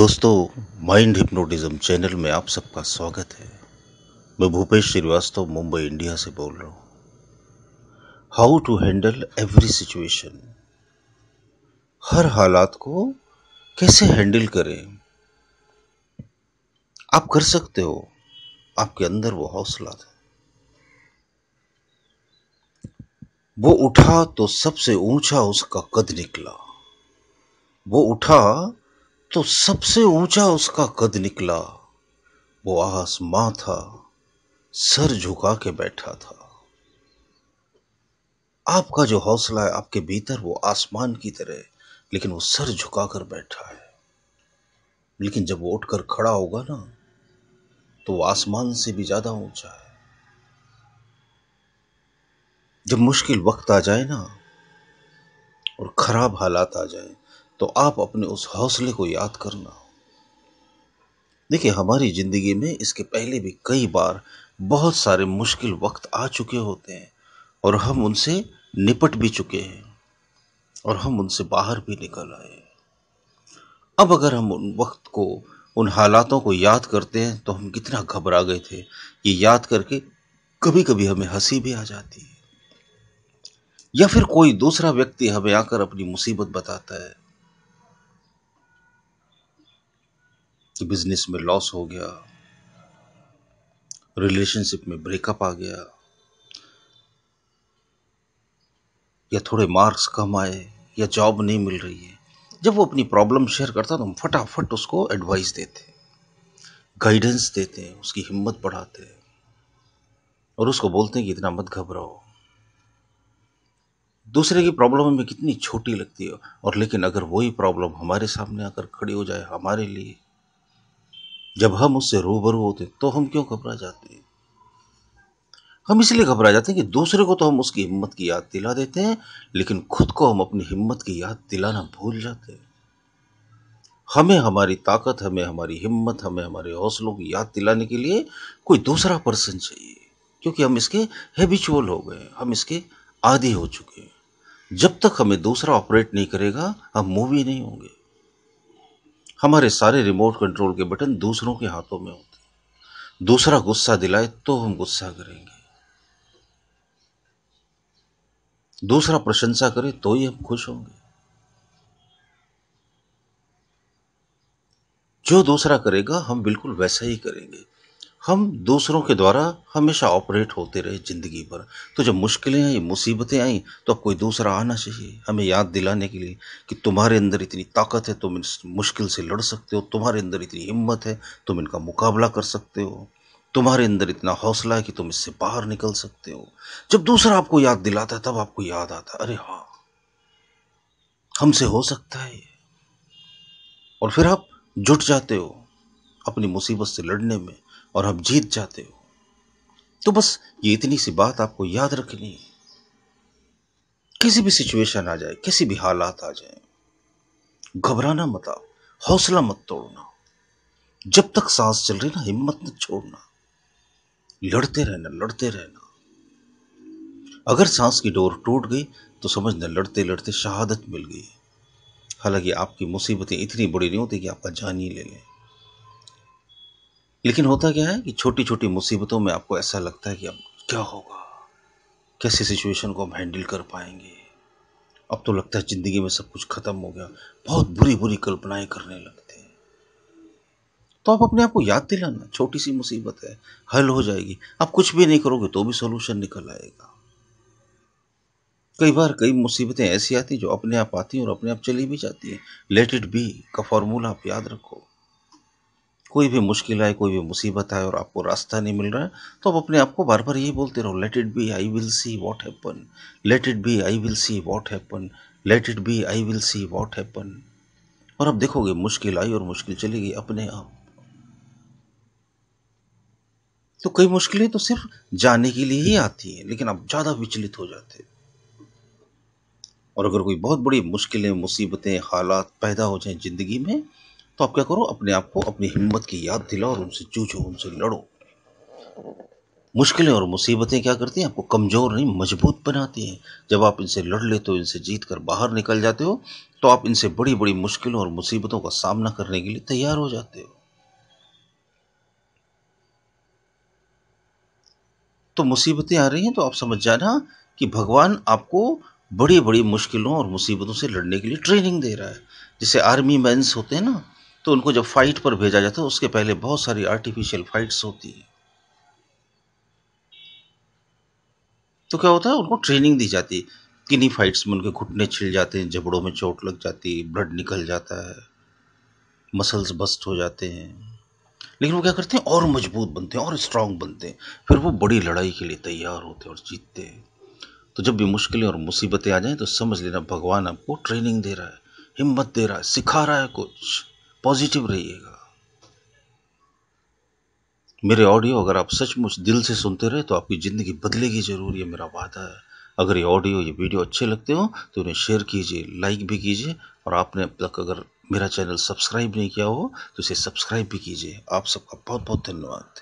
दोस्तों, mind hypnotism channel में आप सबका स्वागत है। मैं भूपेश श्रीवास्तव मुंबई इंडिया से बोल रहा हूँ। How to handle every situation. हर हालात को कैसे हैंडल करें, आप कर सकते हो। आपके अंदर वो हौसला था। वो उठा तो सबसे ऊंचा उसका कद निकला। वो उठा तो सबसे ऊंचा उसका कद निकला। वो आसमां था, सर झुका के बैठा था। आपका जो हौसला है आपके भीतर, वो आसमान की तरह है, लेकिन वो सर झुकाकर बैठा है। लेकिन जब वो उठकर खड़ा होगा ना, तो वो आसमान से भी ज्यादा ऊंचा है। जब मुश्किल वक्त आ जाए ना और खराब हालात आ जाए, तो आप अपने उस हौसले को याद करना। देखिए, हमारी जिंदगी में इसके पहले भी कई बार बहुत सारे मुश्किल वक्त आ चुके होते हैं और हम उनसे निपट भी चुके हैं और हम उनसे बाहर भी निकल आए। अब अगर हम उन वक्त को, उन हालातों को याद करते हैं तो हम कितना घबरा गए थे, ये याद करके कभी कभी हमें हंसी भी आ जाती है। या फिर कोई दूसरा व्यक्ति हमें आकर अपनी मुसीबत बताता है कि बिजनेस में लॉस हो गया, रिलेशनशिप में ब्रेकअप आ गया, या थोड़े मार्क्स कम आए, या जॉब नहीं मिल रही है। जब वो अपनी प्रॉब्लम शेयर करता तो हम फटाफट उसको एडवाइस देते, गाइडेंस देते हैं, उसकी हिम्मत बढ़ाते हैं और उसको बोलते हैं कि इतना मत घबराओ। दूसरे की प्रॉब्लम हमें कितनी छोटी लगती है, और लेकिन अगर वही प्रॉब्लम हमारे सामने आकर खड़ी हो जाए हमारे लिए, जब हम उससे रूबरू होते तो हम क्यों घबरा जाते हैं? हम इसलिए घबरा जाते हैं कि दूसरे को तो हम उसकी हिम्मत की याद दिला देते हैं, लेकिन खुद को हम अपनी हिम्मत की याद दिलाना भूल जाते हैं। हमें हमारी ताकत, हमें हमारी हिम्मत, हमें हमारे हौसलों की याद दिलाने के लिए कोई दूसरा पर्सन चाहिए, क्योंकि हम इसके हैबिचुअल हो गए, हम इसके आदी हो चुके हैं। जब तक हमें दूसरा ऑपरेट नहीं करेगा, हम मूवी नहीं होंगे। हमारे सारे रिमोट कंट्रोल के बटन दूसरों के हाथों में होते हैं। दूसरा गुस्सा दिलाए तो हम गुस्सा करेंगे, दूसरा प्रशंसा करे तो ही हम खुश होंगे। जो दूसरा करेगा हम बिल्कुल वैसा ही करेंगे। हम दूसरों के द्वारा हमेशा ऑपरेट होते रहे जिंदगी भर। तो जब मुश्किलें आई, मुसीबतें आई, तो अब कोई दूसरा आना चाहिए हमें याद दिलाने के लिए कि तुम्हारे अंदर इतनी ताकत है, तुम इस मुश्किल से लड़ सकते हो, तुम्हारे अंदर इतनी हिम्मत है, तुम इनका मुकाबला कर सकते हो, तुम्हारे अंदर इतना हौसला है कि तुम इससे बाहर निकल सकते हो। जब दूसरा आपको याद दिलाता है, तब आपको याद आता है, अरे हाँ, हमसे हो सकता है ये। और फिर आप जुट जाते हो अपनी मुसीबत से लड़ने में और आप जीत जाते हो। तो बस ये इतनी सी बात आपको याद रखनी है। किसी भी सिचुएशन आ जाए, किसी भी हालात आ जाए, घबराना मत, आओ, हौसला मत तोड़ना। जब तक सांस चल रही ना, हिम्मत मत छोड़ना, लड़ते रहना, लड़ते रहना। अगर सांस की डोर टूट गई तो समझना लड़ते लड़ते शहादत मिल गई। हालांकि आपकी मुसीबतें इतनी बड़ी नहीं होती कि आपका जान ही ले लें, लेकिन होता क्या है कि छोटी छोटी मुसीबतों में आपको ऐसा लगता है कि अब क्या होगा, कैसे सिचुएशन को हम हैंडल कर पाएंगे। अब तो लगता है जिंदगी में सब कुछ खत्म हो गया, बहुत बुरी बुरी कल्पनाएं करने लगते हैं। तो आप अपने आप को याद दिलाना, छोटी सी मुसीबत है, हल हो जाएगी। आप कुछ भी नहीं करोगे तो भी सॉल्यूशन निकल आएगा। कई बार कई मुसीबतें ऐसी आती जो अपने आप आती हैं और अपने आप चली भी जाती हैं। लेट इट बी का फॉर्मूला आप याद रखो। कोई भी मुश्किल आए, कोई भी मुसीबत आए और आपको रास्ता नहीं मिल रहा है, तो आप अपने आप को बार बार यही बोलते रहो, let it be, I will see what happen. Let it be, I will see what happen. Let it be, I will see what happen. और अब देखोगे मुश्किल आई और मुश्किल चली गई अपने आप। तो कई मुश्किलें तो सिर्फ जाने के लिए ही आती हैं, लेकिन आप ज्यादा विचलित हो जाते हैं। और अगर कोई बहुत बड़ी मुश्किलें, मुसीबतें, हालात पैदा हो जाएं जिंदगी में, तो आप क्या करो, अपने आप को अपनी हिम्मत की याद दिलाओ और उनसे जूझो, उनसे लड़ो। मुश्किलें और मुसीबतें क्या करती हैं, आपको कमज़ोर नहीं मजबूत बनाती हैं। जब आप इनसे लड़ लेते हो, इनसे जीत कर बाहर निकल जाते हो, तो आप इनसे बड़ी बड़ी मुश्किलों और मुसीबतों का सामना करने के लिए तैयार हो जाते हो। तो मुसीबतें आ रही हैं तो आप समझ जाना कि भगवान आपको बड़ी बड़ी मुश्किलों और मुसीबतों से लड़ने के लिए ट्रेनिंग दे रहा है। जैसे आर्मी मैन्स होते हैं ना, तो उनको जब फाइट पर भेजा जाता है उसके पहले बहुत सारी आर्टिफिशियल फाइट्स होती हैं। तो क्या होता है, उनको ट्रेनिंग दी जाती है। किन्हीं फाइट्स में उनके घुटने छिल जाते हैं, जबड़ों में चोट लग जाती है, ब्लड निकल जाता है, मसल्स बस्ट हो जाते हैं। लेकिन वो क्या करते हैं, और मजबूत बनते हैं और स्ट्रांग बनते हैं। फिर वो बड़ी लड़ाई के लिए तैयार होते हैं और जीतते हैं। तो जब भी मुश्किलें और मुसीबतें आ जाएं तो समझ लेना भगवान आपको ट्रेनिंग दे रहा है, हिम्मत दे रहा है, सिखा रहा है कुछ। पॉजिटिव रहिएगा। मेरे ऑडियो अगर आप सचमुच दिल से सुनते रहे तो आपकी ज़िंदगी बदलेगी ज़रूर, ये मेरा वादा है। अगर ये ऑडियो ये वीडियो अच्छे लगते हो तो उन्हें शेयर कीजिए, लाइक भी कीजिए, और आपने अब तक अगर मेरा चैनल सब्सक्राइब नहीं किया हो तो इसे सब्सक्राइब भी कीजिए। आप सबका बहुत बहुत धन्यवाद।